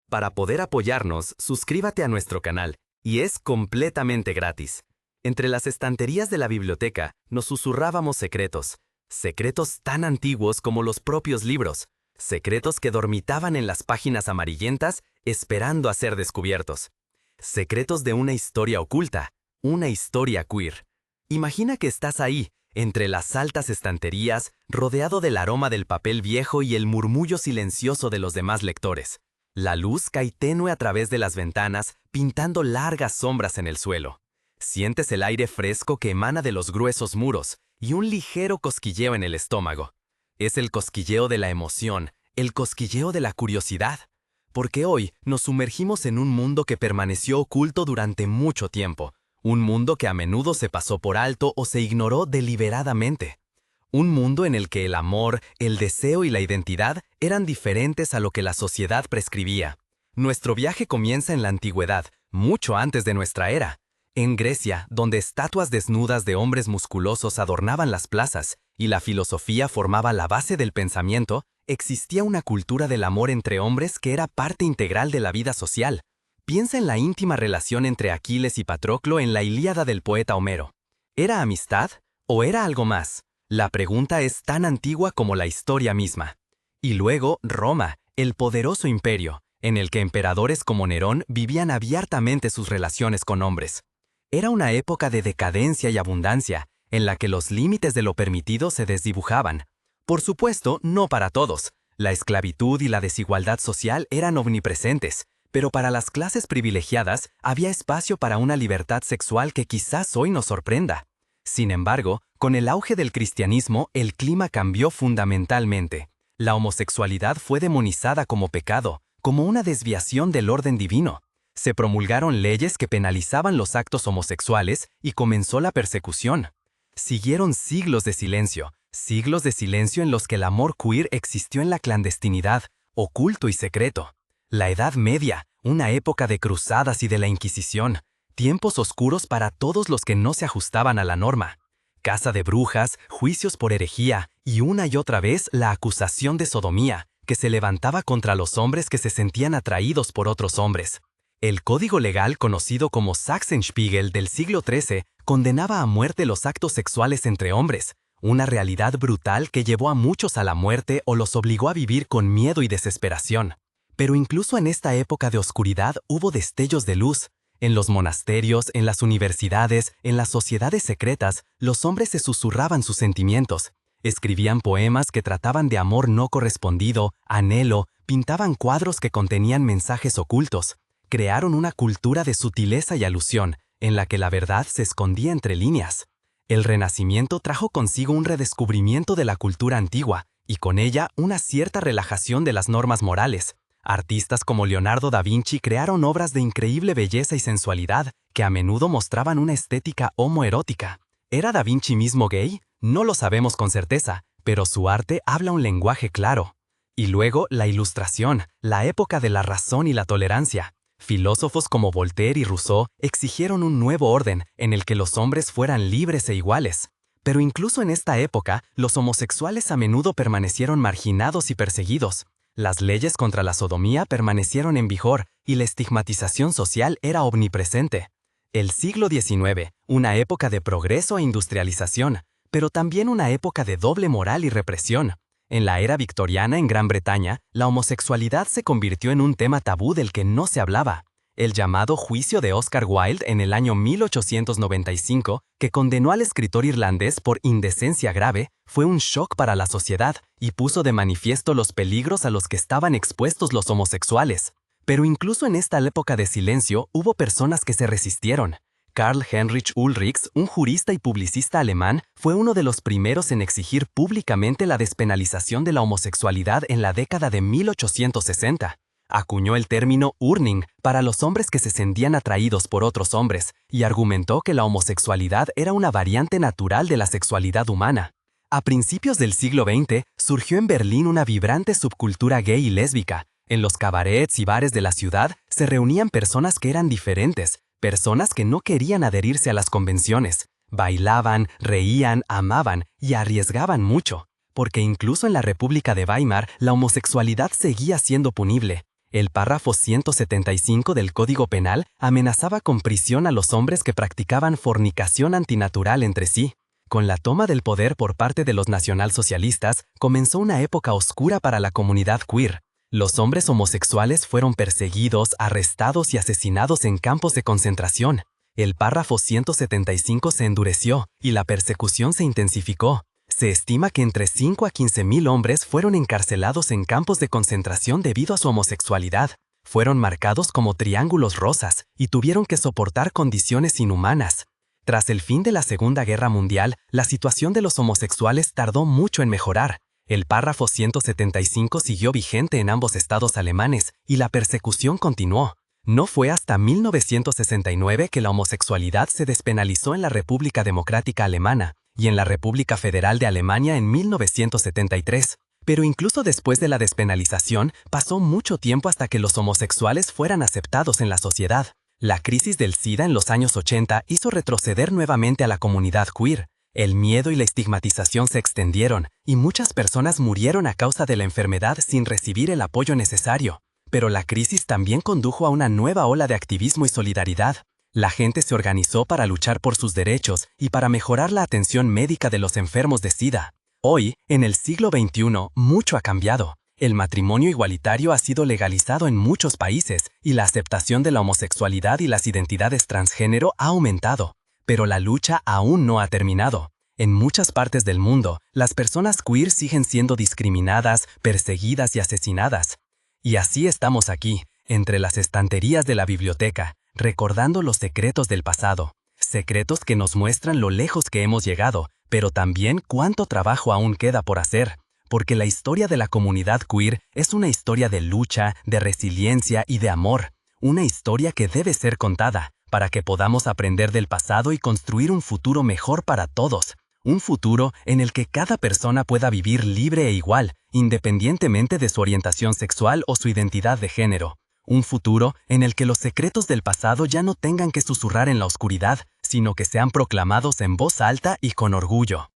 Para poder apoyarnos, suscríbete a nuestro canal, y es completamente gratis. Entre las estanterías de la biblioteca nos susurrábamos secretos, secretos tan antiguos como los propios libros, secretos que dormitaban en las páginas amarillentas esperando a ser descubiertos. Secretos de una historia oculta, una historia queer. Imagina que estás ahí, entre las altas estanterías, rodeado del aroma del papel viejo y el murmullo silencioso de los demás lectores. La luz cae tenue a través de las ventanas, pintando largas sombras en el suelo. Sientes el aire fresco que emana de los gruesos muros y un ligero cosquilleo en el estómago. Es el cosquilleo de la emoción, el cosquilleo de la curiosidad. Porque hoy nos sumergimos en un mundo que permaneció oculto durante mucho tiempo. Un mundo que a menudo se pasó por alto o se ignoró deliberadamente. Un mundo en el que el amor, el deseo y la identidad eran diferentes a lo que la sociedad prescribía. Nuestro viaje comienza en la antigüedad, mucho antes de nuestra era. En Grecia, donde estatuas desnudas de hombres musculosos adornaban las plazas y la filosofía formaba la base del pensamiento, existía una cultura del amor entre hombres que era parte integral de la vida social. Piensa en la íntima relación entre Aquiles y Patroclo en la Ilíada del poeta Homero. ¿Era amistad o era algo más? La pregunta es tan antigua como la historia misma. Y luego Roma, el poderoso imperio, en el que emperadores como Nerón vivían abiertamente sus relaciones con hombres. Era una época de decadencia y abundancia, en la que los límites de lo permitido se desdibujaban. Por supuesto, no para todos. La esclavitud y la desigualdad social eran omnipresentes, pero para las clases privilegiadas había espacio para una libertad sexual que quizás hoy nos sorprenda. Sin embargo, con el auge del cristianismo, el clima cambió fundamentalmente. La homosexualidad fue demonizada como pecado, como una desviación del orden divino. Se promulgaron leyes que penalizaban los actos homosexuales y comenzó la persecución. Siguieron siglos de silencio en los que el amor queer existió en la clandestinidad, oculto y secreto. La Edad Media, una época de cruzadas y de la Inquisición, tiempos oscuros para todos los que no se ajustaban a la norma. Caza de brujas, juicios por herejía y una y otra vez la acusación de sodomía, que se levantaba contra los hombres que se sentían atraídos por otros hombres. El código legal conocido como Sachsenspiegel del siglo XIII condenaba a muerte los actos sexuales entre hombres, una realidad brutal que llevó a muchos a la muerte o los obligó a vivir con miedo y desesperación. Pero incluso en esta época de oscuridad hubo destellos de luz. En los monasterios, en las universidades, en las sociedades secretas, los hombres se susurraban sus sentimientos. Escribían poemas que trataban de amor no correspondido, anhelo, pintaban cuadros que contenían mensajes ocultos. Crearon una cultura de sutileza y alusión, en la que la verdad se escondía entre líneas. El Renacimiento trajo consigo un redescubrimiento de la cultura antigua, y con ella una cierta relajación de las normas morales. Artistas como Leonardo da Vinci crearon obras de increíble belleza y sensualidad que a menudo mostraban una estética homoerótica. ¿Era da Vinci mismo gay? No lo sabemos con certeza, pero su arte habla un lenguaje claro. Y luego la Ilustración, la época de la razón y la tolerancia. Filósofos como Voltaire y Rousseau exigieron un nuevo orden en el que los hombres fueran libres e iguales. Pero incluso en esta época, los homosexuales a menudo permanecieron marginados y perseguidos. Las leyes contra la sodomía permanecieron en vigor y la estigmatización social era omnipresente. El siglo XIX, una época de progreso e industrialización, pero también una época de doble moral y represión. En la era victoriana en Gran Bretaña, la homosexualidad se convirtió en un tema tabú del que no se hablaba. El llamado juicio de Oscar Wilde en el año 1895, que condenó al escritor irlandés por indecencia grave, fue un shock para la sociedad y puso de manifiesto los peligros a los que estaban expuestos los homosexuales. Pero incluso en esta época de silencio hubo personas que se resistieron. Karl Heinrich Ulrichs, un jurista y publicista alemán, fue uno de los primeros en exigir públicamente la despenalización de la homosexualidad en la década de 1860. Acuñó el término Urning para los hombres que se sentían atraídos por otros hombres y argumentó que la homosexualidad era una variante natural de la sexualidad humana. A principios del siglo XX surgió en Berlín una vibrante subcultura gay y lésbica. En los cabarets y bares de la ciudad se reunían personas que eran diferentes, personas que no querían adherirse a las convenciones. Bailaban, reían, amaban y arriesgaban mucho, porque incluso en la República de Weimar la homosexualidad seguía siendo punible. El párrafo 175 del Código Penal amenazaba con prisión a los hombres que practicaban fornicación antinatural entre sí. Con la toma del poder por parte de los nacionalsocialistas, comenzó una época oscura para la comunidad queer. Los hombres homosexuales fueron perseguidos, arrestados y asesinados en campos de concentración. El párrafo 175 se endureció y la persecución se intensificó. Se estima que entre 5 a 15,000 hombres fueron encarcelados en campos de concentración debido a su homosexualidad. Fueron marcados como triángulos rosas y tuvieron que soportar condiciones inhumanas. Tras el fin de la Segunda Guerra Mundial, la situación de los homosexuales tardó mucho en mejorar. El párrafo 175 siguió vigente en ambos estados alemanes y la persecución continuó. No fue hasta 1969 que la homosexualidad se despenalizó en la República Democrática Alemana y en la República Federal de Alemania en 1973. Pero incluso después de la despenalización, pasó mucho tiempo hasta que los homosexuales fueran aceptados en la sociedad. La crisis del SIDA en los años 80 hizo retroceder nuevamente a la comunidad queer. El miedo y la estigmatización se extendieron, y muchas personas murieron a causa de la enfermedad sin recibir el apoyo necesario. Pero la crisis también condujo a una nueva ola de activismo y solidaridad. La gente se organizó para luchar por sus derechos y para mejorar la atención médica de los enfermos de SIDA. Hoy, en el siglo XXI, mucho ha cambiado. El matrimonio igualitario ha sido legalizado en muchos países y la aceptación de la homosexualidad y las identidades transgénero ha aumentado. Pero la lucha aún no ha terminado. En muchas partes del mundo, las personas queer siguen siendo discriminadas, perseguidas y asesinadas. Y así estamos aquí, entre las estanterías de la biblioteca, recordando los secretos del pasado. Secretos que nos muestran lo lejos que hemos llegado, pero también cuánto trabajo aún queda por hacer. Porque la historia de la comunidad queer es una historia de lucha, de resiliencia y de amor. Una historia que debe ser contada, para que podamos aprender del pasado y construir un futuro mejor para todos. Un futuro en el que cada persona pueda vivir libre e igual, independientemente de su orientación sexual o su identidad de género. Un futuro en el que los secretos del pasado ya no tengan que susurrar en la oscuridad, sino que sean proclamados en voz alta y con orgullo.